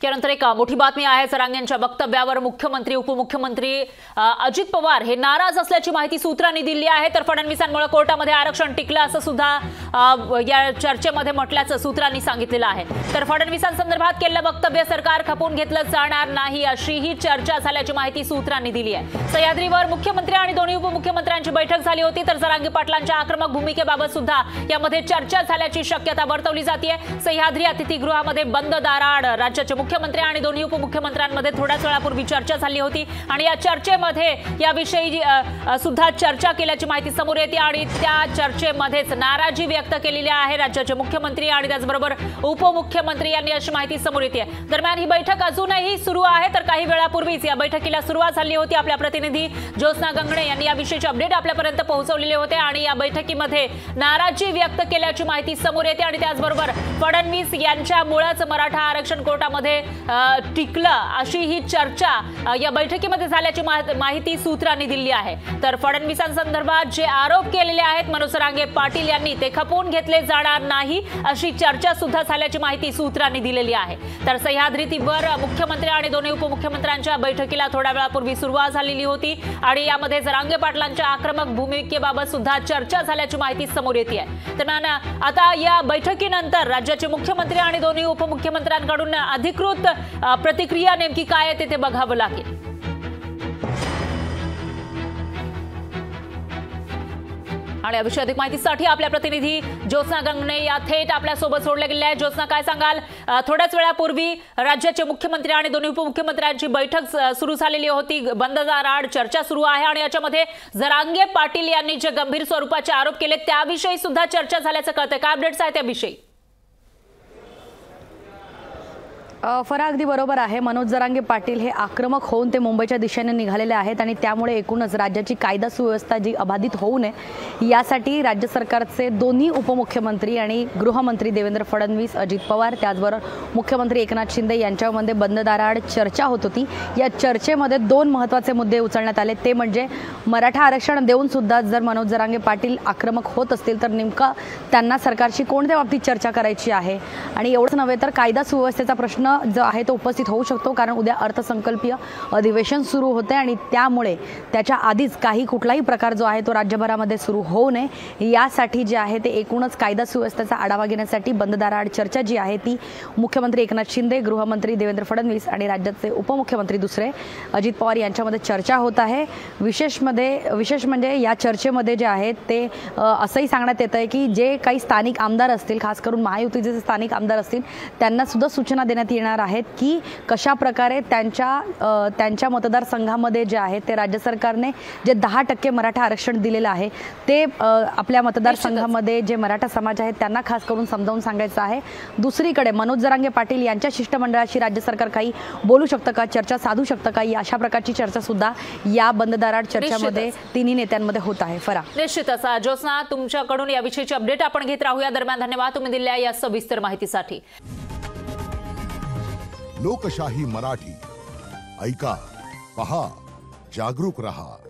त्यानंतर एक मोठी बातमी आहे। जरांगे यांच्या वक्तव्यावर मुख्यमंत्री उपमुख्यमंत्री अजित पवार हे नाराज असल्याची माहिती सूत्रांनी दिली आहे। तर फडणवीसांमुळे कोर्टामध्ये आरक्षण टिकलं असं सुद्धा या चर्चेमध्ये म्हटल्याचं सूत्रांनी सांगितलेलं आहे। तर फडणवीसांसंदर्भात केलेलं वक्तव्य सरकार खपवून घेतलं जाणार नाही अशी ही चर्चा झाल्याची माहिती सूत्रांनी दिली आहे। सह्याद्रीवर मुख्यमंत्री आणि दोन्ही उपमुख्यमंत्र्यांची बैठक झाली होती। तर जरांगे पाटलांच्या आक्रमक भूमिकेबाबत सुद्धा यामध्ये चर्चा झाल्याची शक्यता वर्तवली जाते। सह्याद्री अतिथीगृहामध्ये बंद दाराआड राज्याचे मुख्यमंत्री आणि दोन्ही उपमुख्यमंत्र्यांमध्ये थोड्याच वेळापूर्वी चर्चा झाली होती आणि या चर्चेमध्ये याविषयी सुद्धा चर्चा केल्याची माहिती समोर येते आणि त्या चर्चेमध्येच नाराजी व्यक्त केलेली आहे राज्याचे मुख्यमंत्री आणि त्याचबरोबर उपमुख्यमंत्री यांनी अशी माहिती समोर येते। दरम्यान ही बैठक अजूनही सुरू आहे। तर काही वेळापूर्वीच या बैठकीला सुरुवात झाली होती। आपल्या प्रतिनिधी ज्योत्स्ना गंगणे यांनी याविषयीचे अपडेट आपल्यापर्यंत पोहोचवलेले होते आणि या बैठकीमध्ये नाराजी व्यक्त केल्याची माहिती समोर येते आणि त्याचबरोबर फडणवीस यांच्यामुळेच मराठा आरक्षण कोर्टामध्ये टिकलं अशी ही चर्चा या बैठकीमध्ये झाल्याची माहिती सूत्रांनी दिली आहे। तर फडणवीसांसंदर्भात जे आरोप केलेले आहेत मनोज जरांगे पाटील यांनी ते खपवून घेतले जाणार नाही अशी चर्चा सुद्धा झाल्याची माहिती सूत्रांनी दिलेली आहे। तर सह्याद्रीवर मुख्यमंत्री आणि दोन्ही उपमुख्यमंत्र्यांच्या बैठकीला थोड्या वेळापूर्वी सुरुवात झालेली होती आणि यामध्ये जरांगे पाटलांच्या आक्रमक भूमिकेबाबत सुद्धा चर्चा झाल्याची माहिती समोर येते आहे। दरम्यान आता या बैठकीनंतर राज्याचे मुख्यमंत्री आणि दोन्ही उपमुख्यमंत्र्यांकडून अधिकृत प्रतिक्रिया नेमकी काय आहे ते बघावं लागेल। आणि याविषयी अधिक माहितीसाठी आपल्या प्रतिनिधी ज्योत्स्ना गंगणे या थेट आपल्या सोबत जोडल्या गेल्या आहेत। ज्योत्स्ना, काय सांगाल? थोड्याच वेळापूर्वी राज्याचे मुख्यमंत्री आणि दोन्ही उपमुख्यमंत्र्यांची बैठक सुरू झालेली होती, बंद दाराआड चर्चा सुरू आहे आणि याच्यामध्ये जरांगे पाटील यांनी जे गंभीर स्वरूपाचे आरोप केले त्याविषयी सुद्धा चर्चा झाल्याचं कळतंय। काय अपडेट्स आहेत त्याविषयी? फरा, अगदी बरोबर आहे। मनोज जरांगे पाटील हे आक्रमक होऊन ते मुंबईच्या दिशेने निघालेले आहेत आणि त्यामुळे एकूणच राज्याची कायदा सुव्यवस्था जी अबाधित होऊ नये यासाठी राज्य सरकारचे दोन्ही उपमुख्यमंत्री आणि गृहमंत्री देवेंद्र फडणवीस, अजित पवार, त्याचबरोबर मुख्यमंत्री एकनाथ शिंदे यांच्यामध्ये बंद दाराआड चर्चा होत होती। या चर्चेमध्ये दोन महत्त्वाचे मुद्दे उचलण्यात आले, ते म्हणजे मराठा आरक्षण देऊन सुद्धा जर मनोज जरांगे पाटील आक्रमक होत असतील तर नेमका त्यांना सरकारशी कोणत्या बाबतीत चर्चा करायची आहे आणि एवढंच नव्हे तर कायदा सुव्यवस्थेचा प्रश्न जो आहे तो उपस्थित होऊ शकतो, कारण उद्या अर्थसंकल्पीय अधिवेशन सुरू होते आणि त्यामुळे त्याच्या आधीच कुठलाही प्रकार जो आहे तो राज्यभरामध्ये सुरू होऊ नये यासाठी जे आहे ते एकूणच कायदा सुव्यवस्थेचा आढावा घेण्यासाठी बंद दाराआड चर्चा जी आहे ती मुख्यमंत्री एकनाथ शिंदे, गृहमंत्री देवेंद्र फडणवीस आणि राज्याचे उपमुख्यमंत्री दुसरे अजित पवार यांच्यामध्ये चर्चा होत आहे। विशेष म्हणजे या चर्चेमध्ये जे आहे ते असंही सांगण्यात येत आहे की जे काही स्थानिक आमदार असतील, खास करून महायुतीचे स्थानिक आमदार असतील, त्यांना सुद्धा सूचना देण्यात येणार आहेत की कशा प्रकारे त्यांच्या मतदारसंघामध्ये जे आहे ते राज्य सरकारने जे 10% मराठा आरक्षण दिलेलं आहे ते आपल्या मतदारसंघामध्ये जे मराठा समाज आहे त्यांना खास करून समजावून सांगायचं आहे। दुसरीकडे मनोज जरांगे पाटील यांच्या शिष्टमंडळाशी राज्य सरकार काही बोलू शकतं का, चर्चा साधू शकतं का, अशा प्रकारची चर्चा सुद्धा या बंद दाराआड चर्चेमध्ये तिन्ही नेत्यांमध्ये होत आहे। फरा, निश्चितच ज्योत्स्ना, तुमच्याकडून याविषयीची अपडेट आपण घेत राहूया। दरम्यान धन्यवाद तुम्ही दिलेल्या या सविस्तर माहितीसाठी। लोकशाही मराठी ऐका, पहा, जागरूक रहा।